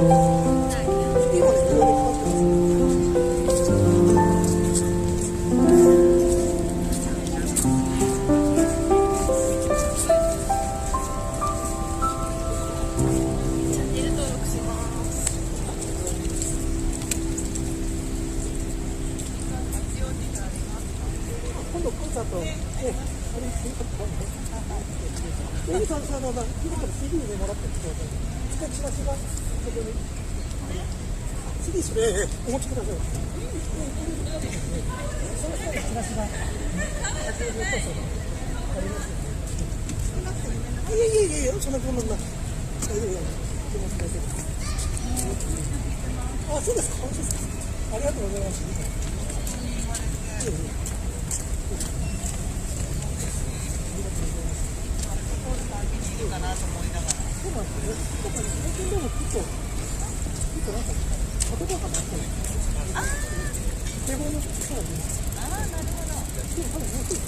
今度コンサート、あれ、さん、今から CD でもらってきてください。チラシが、ここに。CD それ、お持ちください。その下にチラシが、八王子コンサートありますよね。いや、そんなこんな。あ、そうですか、本当ですか。ありがとうございます。かなと思いながら。そうなんですね。最近でも結構なんか言葉がなくて、手本の人が出ます。ああ、なるほど。でも多分もうちょっと